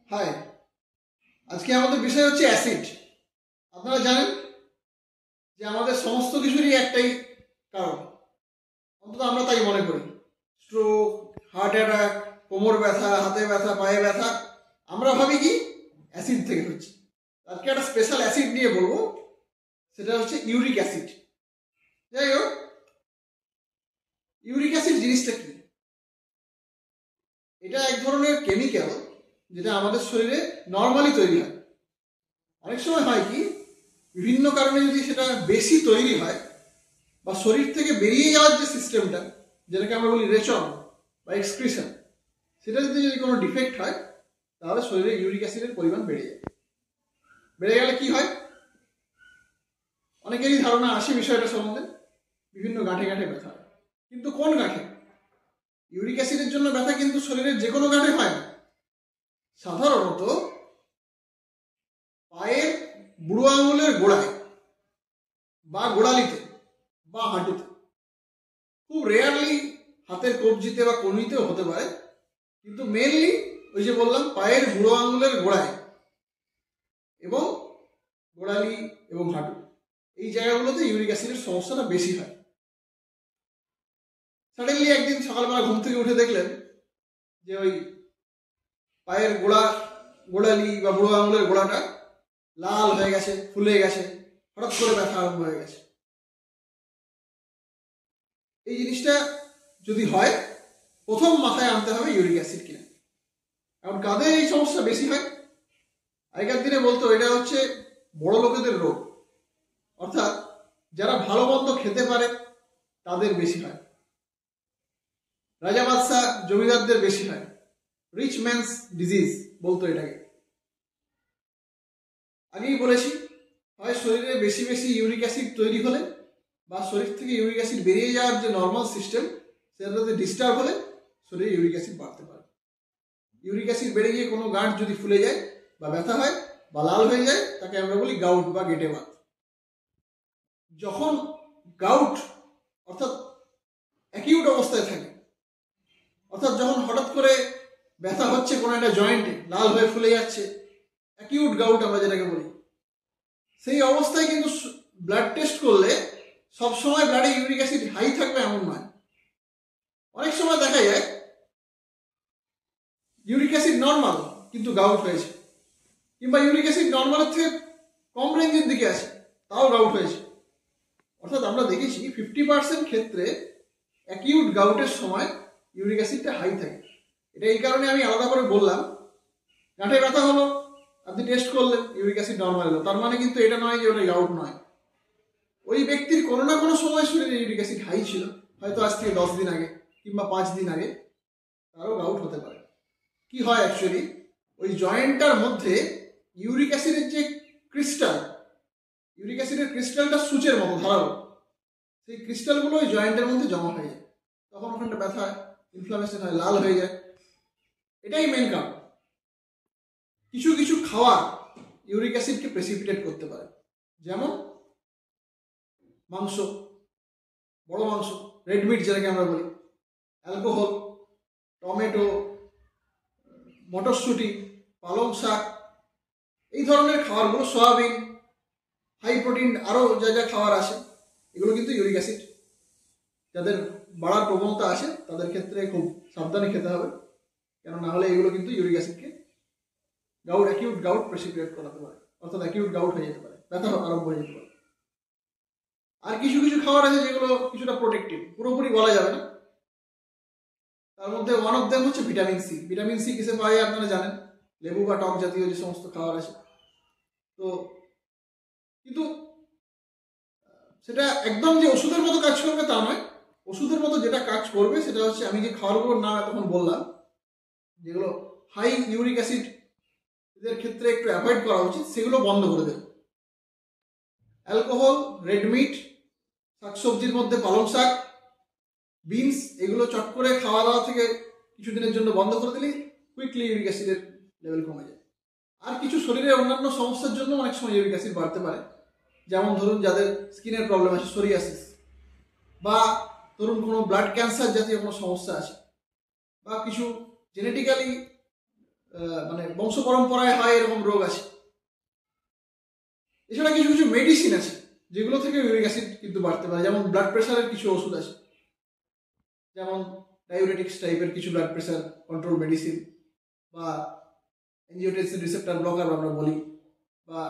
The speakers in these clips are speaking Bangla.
হাই, আজকে আমাদের বিষয় হচ্ছে অ্যাসিড। আপনারা জানেন যে আমাদের সমস্ত কিছুরই একটাই কারণ, অন্তত আমরা তাই মনে করি। স্ট্রোক, হার্ট অ্যাটাক, কোমর ব্যথা, হাতে ব্যথা, পায়ে ব্যথা, আমরা ভাবি কি অ্যাসিড থেকে হচ্ছে। আজকে একটা স্পেশাল অ্যাসিড নিয়ে বলবো, সেটা হচ্ছে ইউরিক অ্যাসিড। যাই হোক, ইউরিক অ্যাসিড জিনিসটা কি? এটা এক ধরনের কেমিক্যাল যেটা আমাদের শরীরে নর্মালি তৈরি হয়। অনেক সময় হয় কি, বিভিন্ন কারণে যদি সেটা বেশি তৈরি হয় বা শরীর থেকে বেরিয়ে যাওয়ার যে সিস্টেমটা, যেটাকে আমরা বলি রেচন বা এক্সক্রিশন, সেটা যদি কোনো ডিফেক্ট হয় তাহলে শরীরে ইউরিক অ্যাসিডের পরিমাণ বেড়ে যায়। বেড়ে গেলে কি হয়? অনেকেরই ধারণা আসে বিষয়টা সম্বন্ধে, বিভিন্ন গাঁঠে গাঁঠে ব্যথা হয়। কিন্তু কোন গাঁঠে? ইউরিক অ্যাসিডের জন্য ব্যথা কিন্তু শরীরের যে কোনো গাঁঠে হয় না। সাধারণত পায়ের বুড়ো আঙুলের গোড়ায় বা গোড়ালিতে বা হাঁটুতে, খুব রেয়ারলি হাতের কবজিতে বা কনুইতেও হতে পারে, কিন্তু মেনলি ওই যে বললাম পায়ের বুড়ো আঙুলের গোড়ায় এবং গোড়ালি এবং হাঁটু, এই জায়গাগুলোতে ইউরিক অ্যাসিডের সমস্যাটা বেশি হয়। সাডেনলি একদিন সকালবেলা ঘুম থেকে উঠে দেখলেন যে ওই পায়ের গোড়ালি বা বুড়ো আঙুলের গোড়াটা লাল হয়ে গেছে, ফুলে গেছে, হঠাৎ করে ব্যথা আরম্ভ হয়ে গেছে। এই জিনিসটা যদি হয়, প্রথম মাথায় আনতে হবে ইউরিক অ্যাসিড কিনা। কারণ কাদের এই সমস্যা বেশি হয়? আগেকার দিনে বলতো এটা হচ্ছে বড় লোকেদের রোগ, অর্থাৎ যারা ভালো মন্দ খেতে পারে তাদের বেশি হয়। রাজা বাদশাহ জমিদারদের বেশি হয়। রিচ ম্যানস ডিজিজ বলতো এটাকে। আগেই বলেছি, হয় শরীরে বেশি বেশি ইউরিক অ্যাসিড তৈরি হলে বা শরীর থেকে ইউরিক অ্যাসিড বেরিয়ে যাওয়ার যে নর্মাল সিস্টেম সেটাতে ডিস্টার্ব হলে শরীরে ইউরিক অ্যাসিড বাড়তে পারে। ইউরিক অ্যাসিড বেড়ে গিয়ে কোনো গাঁট যদি ফুলে যায় বা ব্যথা হয় বা লাল হয়ে যায়, তাকে আমরা বলি গাউট বা গেটে বাত। যখন গাউট অর্থাৎ অ্যাকিউট অবস্থায় থাকে, অর্থাৎ যখন হঠাৎ করে ব্যথা হচ্ছে কোনো একটা জয়েন্টে, লাল হয়ে ফুলে যাচ্ছে, অ্যাকিউট গাউট আমরা যেটাকে বলি, সেই অবস্থায় কিন্তু ব্লাড টেস্ট করলে সবসময় ব্লাডে ইউরিক অ্যাসিড হাই থাকবে এমন নয়। অনেক সময় দেখা যায় ইউরিক অ্যাসিড নর্মাল কিন্তু গাউট হয়েছে, কিংবা ইউরিক অ্যাসিড নর্মালের থেকে কম রেঞ্জের দিকে আছে, তাও গাউট হয়েছে। অর্থাৎ আমরা দেখেছি 50% ক্ষেত্রে অ্যাকিউট গাউটের সময় ইউরিক অ্যাসিডটা হাই থাকে। এটা এই কারণে আমি আলাদা করে বললাম। গাঁটে ব্যথা হলো, আপনি টেস্ট করলেন, ইউরিক অ্যাসিড নর্মাল এলো, তার মানে কিন্তু এটা নয় যে ওটা গাউট নয়। ওই ব্যক্তির কোনো না কোনো সময় শরীরে ইউরিক অ্যাসিড হাই ছিল, হয়তো আজ থেকে 10 দিন আগে কিংবা 5 দিন আগে, তারও গাউট হতে পারে। কি হয় অ্যাকচুয়ালি, ওই জয়েন্টটার মধ্যে ইউরিক অ্যাসিডের যে ক্রিস্টাল, ইউরিক অ্যাসিডের ক্রিস্টালটা সূচের মতো ধারালো, সেই ক্রিস্টালগুলো ওই জয়েন্টের মধ্যে জমা হয়ে যায়, তখন ওখানটা ব্যথা হয়, ইনফ্লামেশন হয়, লাল হয়ে যায়। এটাই মেন কারণ। কিছু কিছু খাবার ইউরিক অ্যাসিডকে প্রেসিপিটেট করতে পারে, যেমন মাংস, বড় মাংস, রেড মিট যেটাকে আমরা বলি, অ্যালকোহল, টমেটো, মটরশুঁটি, পালং শাক, এই ধরনের খাবারগুলো, সয়াবিন, হাই প্রোটিন আরও যা যা খাবার আছে, এগুলো কিন্তু ইউরিক অ্যাসিড যাদের বাড়ার প্রবণতা আছে তাদের ক্ষেত্রে খুব সাবধানে খেতে হবে, কেন না হলে এগুলো কিন্তু ইউরিক অ্যাসিডকে অ্যাকিউট গাউট প্রেসিপিটেট করাতে পারে, অর্থাৎ অ্যাকিউট গাউট হয়ে যেতে পারে, ব্যথা আরম্ভ হয়ে যেতে পারে। আর কিছু কিছু খাবার আছে যেগুলো কিছুটা প্রোটেক্টিভ, পুরোপুরি বলা যাবে না। তার মধ্যে ওয়ান অফ দেম হচ্ছে ভিটামিন সি। ভিটামিন সি কিসে পাওয়া যায় আপনারা জানেন, লেবু বা টক জাতীয় যে সমস্ত খাবার আছে। তো কিন্তু সেটা একদম যে ওষুধের মতো কাজ করবে তা নয়। ওষুধের মতো যেটা কাজ করবে সেটা হচ্ছে, আমি যে খাবারগুলোর নাম এতক্ষণ বললাম, যেগুলো হাই ইউরিক অ্যাসিড এদের ক্ষেত্রে একটু অ্যাভয়েড করা উচিত, সেগুলো বন্ধ করে দেবে। অ্যালকোহল, রেড মিট, শাকসবজির মধ্যে পালং শাক, বিনস, এগুলো চট করে খাওয়া দাওয়া থেকে কিছুদিনের জন্য বন্ধ করে দিলেই কুইকলি ইউরিক অ্যাসিডের লেভেল কমে যায়। আর কিছু শরীরের অন্যান্য সমস্যার জন্য অনেক সময় ইউরিক অ্যাসিড বাড়তে পারে, যেমন ধরুন যাদের স্কিনের প্রবলেম আছে, সোরিয়াসিস, বা ধরুন কোনো ব্লাড ক্যান্সার জাতীয় কোনো সমস্যা আছে, বা কিছু জেনেটিক্যালি মানে বংশ পরম্পরায় হয় এরকম রোগ আছে। এছাড়া কিছু কিছু মেডিসিন আছে যেগুলো থেকে ইউরিক অ্যাসিড কিন্তু বাড়তে পারে, যেমন ব্লাড প্রেশারের কিছু ওষুধ আছে, যেমন ডায়াবেটিক্স টাইপের কিছু ব্লাড প্রেশার কন্ট্রোল মেডিসিন, বা এনজিওটেনসিন রিসেপ্টর ব্লকার আমরা বলি, বা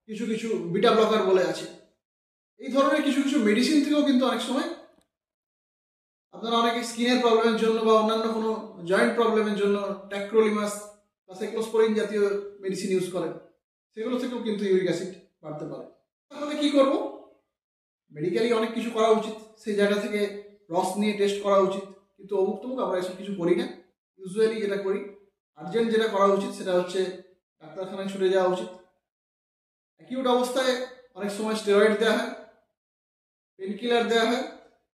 কিছু কিছু বিটা ব্লকার বলে আছে। এই ধরনের কিছু কিছু মেডিসিন থেকেও কিন্তু অনেক সময় আপনারা অনেকে স্কিনের প্রবলেমের জন্য বা অন্যান্য কোনো জয়েন্ট প্রবলেমের জন্য ট্যাক্রোলিমাস বা সাইক্লোস্পোরিন জাতীয় মেডিসিন ইউজ করেন, সেগুলো থেকেও কিন্তু ইউরিক অ্যাসিড বাড়তে পারে। তাহলে কি করব? মেডিকেলি অনেক কিছু করা উচিত, সেই জায়গা থেকে রস নিয়ে টেস্ট করা উচিত, কিন্তু অমুক তমুক আমরা এসব কিছু করি না। ইউজুয়ালি যেটা করি, আর্জেন্ট যেটা করা উচিত সেটা হচ্ছে ডাক্তারখানায় ছুটে যাওয়া উচিত। অ্যাকিউট অবস্থায় অনেক সময় স্টেরয়েড দেওয়া হয়, পেনকিলার দেওয়া হয়,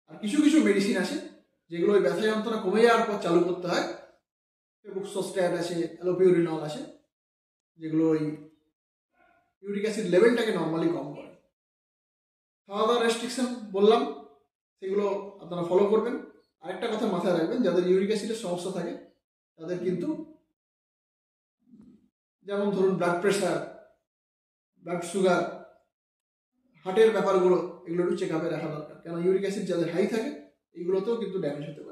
আর কিছু কিছু মেডিসিন আছে যেগুলো ওই ব্যথা যন্ত্রণা কমে যাওয়ার পর চালু করতে হয়। বুক্সোস্ট্যাট আছে, অ্যালোপিউরিনল আছে, যেগুলো ওই ইউরিক অ্যাসিড লেভেলটাকে নর্মালি কম করে। খাওয়া দাওয়া রেস্ট্রিকশন বললাম, সেগুলো আপনারা ফলো করবেন। আরেকটা কথা মাথায় রাখবেন, যাদের ইউরিক অ্যাসিডের সমস্যা থাকে তাদের কিন্তু, যেমন ধরুন ব্লাড প্রেশার, ব্লাড সুগার, হার্টের ব্যাপারগুলো, এগুলো একটু চেক আপে রাখা দরকার, কেন ইউরিক অ্যাসিড যাদের হাই থাকে এইগুলোতেও কিন্তু ড্যামেজ হতে পারে।